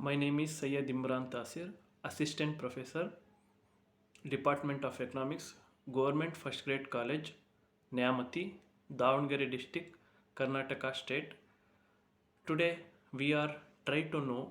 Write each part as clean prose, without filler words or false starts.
My name is Syed Imran Tasir, Assistant Professor, Department of Economics, Government First Grade College, Nyamati, Davangere District, Karnataka State. Today we are trying to know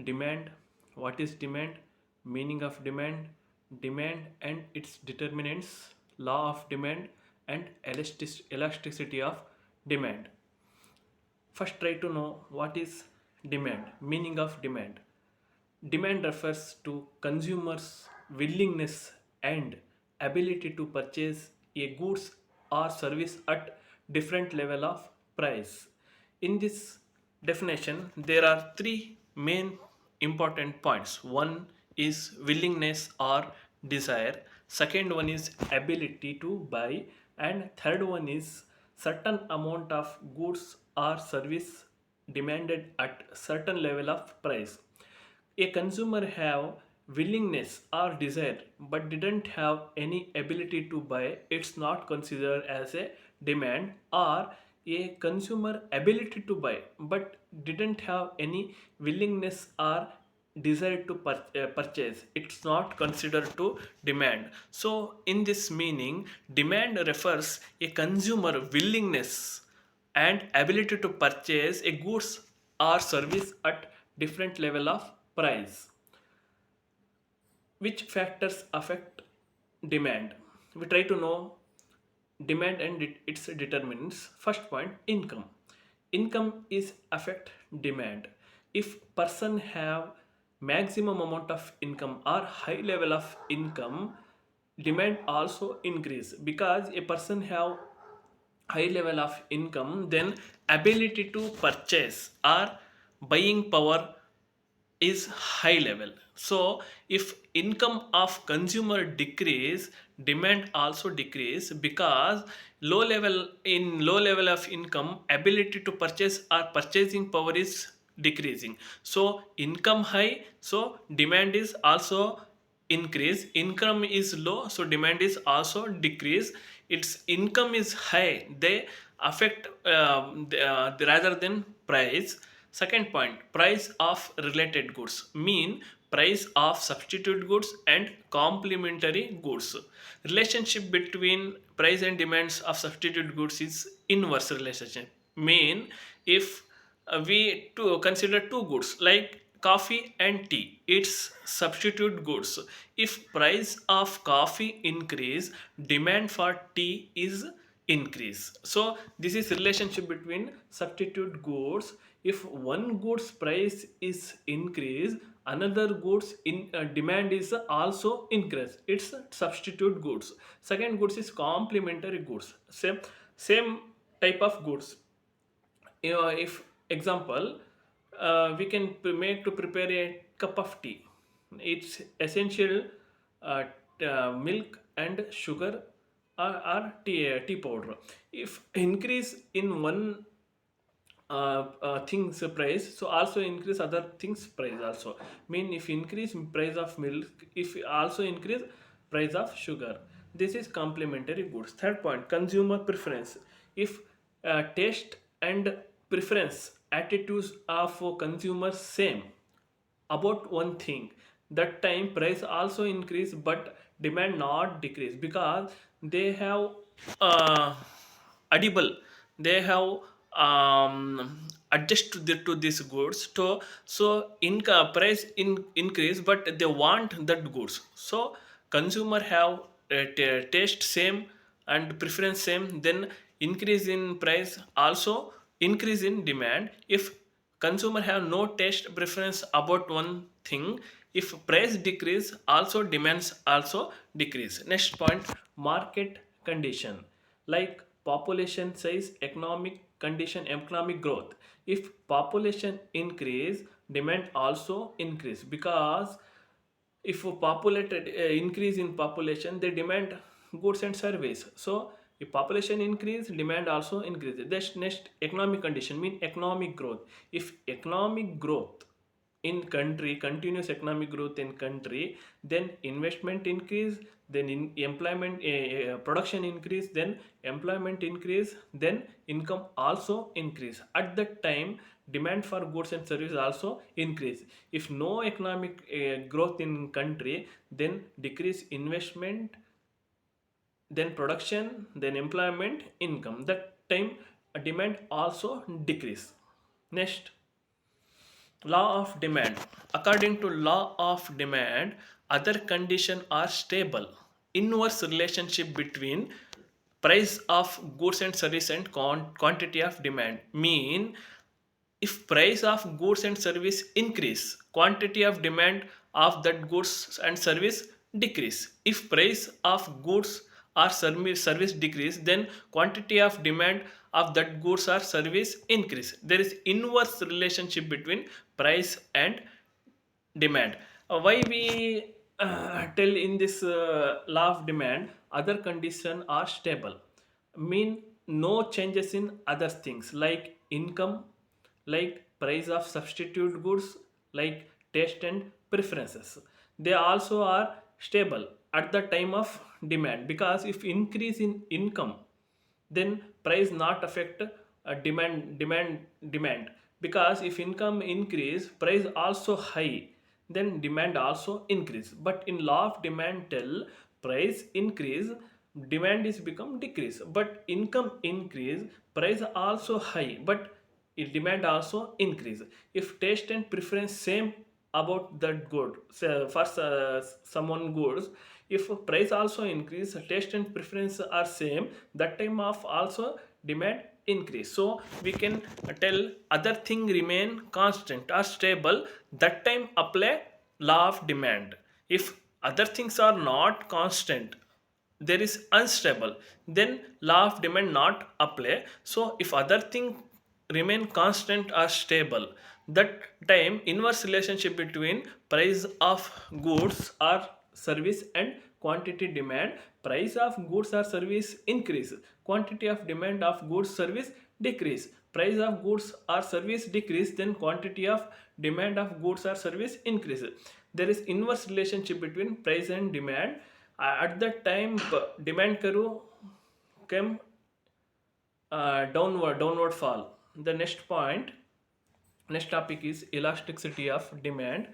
demand, what is demand, meaning of demand, demand and its determinants, law of demand, and elasticity of demand. First, try to know what is demand, meaning of demand. Demand refers to consumers' willingness and ability to purchase a goods or service at different level of price. In this definition, there are three main important points. One is willingness or desire. Second one is ability to buy, and third one is certain amount of goods or service demanded at certain level of price. A consumer have willingness or desire but didn't have any ability to buy, it's not considered as a demand. Or a consumer ability to buy but didn't have any willingness or desire to purchase, it's not considered to demand. So in this meaning, demand refers a consumer willingness and ability to purchase a goods or service at different level of price. Which factors affect demand? We try to know demand and its determinants. First point, income. Income is affect demand. If person have maximum amount of income or high level of income, demand also increase. Because a person have high level of income, then ability to purchase or buying power is high level. So if income of consumer decrease, demand also decrease, because low level of income, ability to purchase or purchasing power is decreasing. So income high, so demand is also increase. Income is low, so demand is also decrease. Its income is high, they affect rather than price. Second point, price of related goods mean price of substitute goods and complementary goods. Relationship between price and demands of substitute goods is inverse relationship. Mean if we to consider two goods like coffee and tea, it's substitute goods. If price of coffee increase, demand for tea is increase. So this is relationship between substitute goods. If one goods price is increased, another goods in demand is also increase, it's substitute goods. Second goods is complementary goods, same type of goods. If example, we can make to prepare a cup of tea, it's essential uh, milk and sugar or tea powder. If increase in one things price, so also increase other things price also. Mean if increase price of milk, if also increase price of sugar, this is complementary goods. Third point, consumer preference. If taste and preference attitudes of consumers same about one thing, that time price also increase but demand not decrease, because they have uh, audible, they have adjust to these goods. So in price increase but they want that goods. So consumer have taste same and preference same, then increase in price also increase in demand. If consumer have no taste preference about one thing, if price decrease, also demands also decrease. Next point, market condition, like population size, economic condition, economic growth. If population increase, demand also increase, because if a populated increase in population, they demand goods and service. So if population increase, demand also increases. That's next, economic condition mean economic growth. If economic growth in country, continuous economic growth in country, then investment increase, then in employment production increase, then employment increase, then income also increase. At that time, demand for goods and services also increase. If no economic growth in country, then decrease investment, then production, then employment, income. That time demand also decrease. Next, law of demand. According to law of demand, other conditions are stable. Inverse relationship between price of goods and service and quantity of demand mean, if price of goods and service increase, quantity of demand of that goods and service decrease. If price of goods or service decrease, then quantity of demand of that goods or service increase. There is inverse relationship between price and demand. Why we tell in this law of demand other conditions are stable, mean no changes in other things like income, like price of substitute goods, like taste and preferences. They also are stable at the time of demand, because if increase in income, then price not affect demand, because if income increase, price also high, then demand also increase. But in law of demand tell, price increase, demand is become decrease, but income increase, price also high, but demand also increase. If taste and preference same about that good, so for someone goods, if price also increase, taste and preference are same, that time of also demand increase. So we can tell other thing remain constant or stable, that time apply law of demand. If other things are not constant, there is unstable, then law of demand not apply. So if other thing remain constant or stable, that time inverse relationship between price of goods or service and quantity demand, price of goods or service increase, quantity of demand of goods service decrease. Price of goods or service decrease, then quantity of demand of goods or service increase. There is inverse relationship between price and demand. At that time demand curve came downward fall. The next topic is elasticity of demand.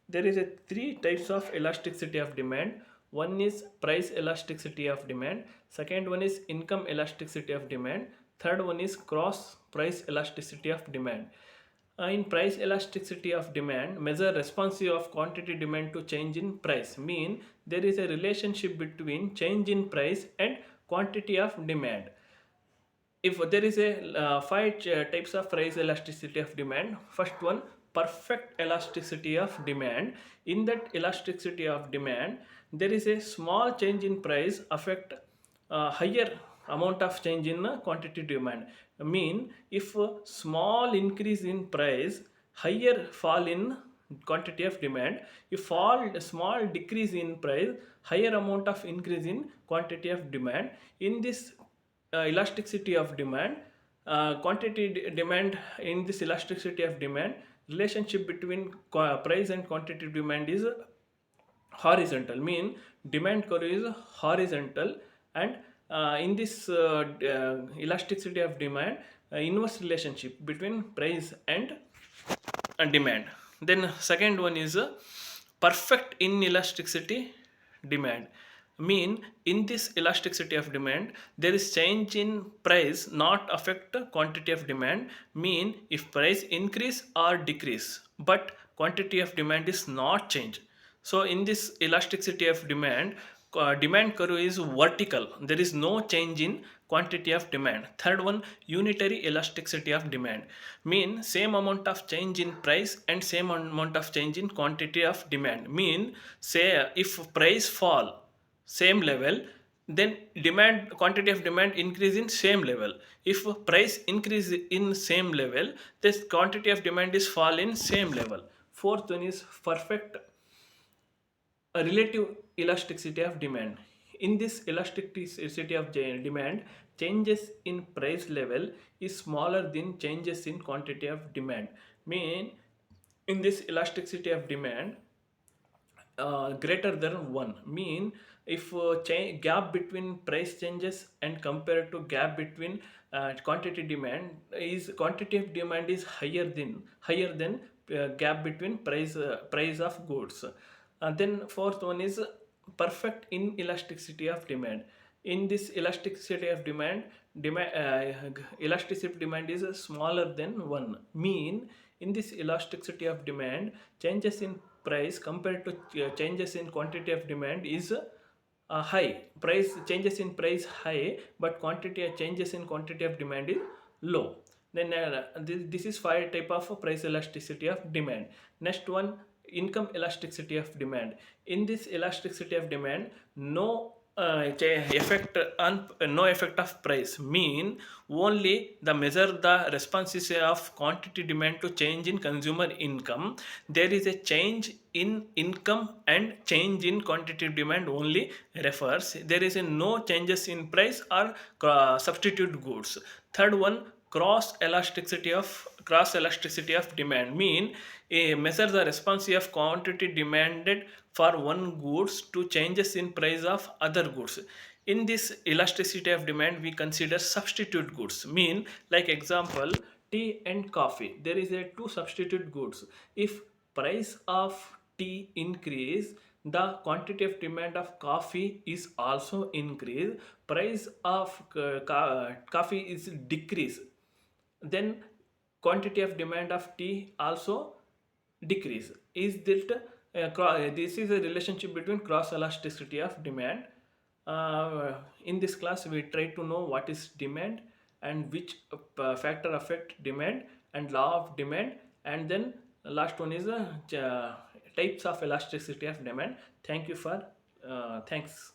There is a three types of elasticity of demand. One is price elasticity of demand, second one is income elasticity of demand, third one is cross price elasticity of demand. In price elasticity of demand, measure responsive of quantity demand to change in price, mean there is a relationship between change in price and quantity of demand. If there is a five types of price elasticity of demand. First one, perfect elasticity of demand. In that elasticity of demand, there is a small change in price affect higher amount of change in quantity demand. Mean if small increase in price, higher fall in quantity of demand. If fall small decrease in price, higher amount of increase in quantity of demand. In this elasticity of demand, demand, in this elasticity of demand, relationship between price and quantity demand is horizontal, mean demand curve is horizontal. And in this elasticity of demand, inverse relationship between price and demand. Then second one is perfect inelasticity demand, mean in this elasticity of demand, there is change in price not affect quantity of demand, mean if price increase or decrease but quantity of demand is not change. So in this elasticity of demand, demand curve is vertical, there is no change in quantity of demand. Third one, unitary elasticity of demand, mean same amount of change in price and same amount of change in quantity of demand. Mean say if price fall same level, then demand, quantity of demand increase in same level. If price increase in same level, this quantity of demand is fall in same level. Fourth one is perfect a relative elasticity of demand. In this elasticity of demand, changes in price level is smaller than changes in quantity of demand. Mean In this elasticity of demand, greater than 1 mean if gap between price changes and compared to gap between quantity demand is quantity of demand is higher than gap between price of goods. Then fourth one is perfect inelasticity of demand. In this elasticity of elasticity of demand is smaller than 1 mean in this elasticity of demand changes in price compared to changes in quantity of demand is high. Price changes in price high, but quantity changes in quantity of demand is low. Then this is five type of price elasticity of demand. Next one, income elasticity of demand. In this elasticity of demand, no effect of price mean only the measure the responses of quantity demand to change in consumer income. There is a change in income and change in quantity demand only refers. There is a no changes in price or substitute goods. Third one, cross elasticity of demand mean a measure the response of quantity demanded for one goods to changes in price of other goods. In this elasticity of demand we consider substitute goods mean like example tea and coffee. There is a two substitute goods. If price of tea increase, the quantity of demand of coffee is also increase. Price of coffee is decrease, then quantity of demand of tea also decrease. Is that this is a relationship between cross elasticity of demand. In this class we try to know what is demand and which factor affect demand and law of demand, and then last one is types of elasticity of demand. Thank you for thanks.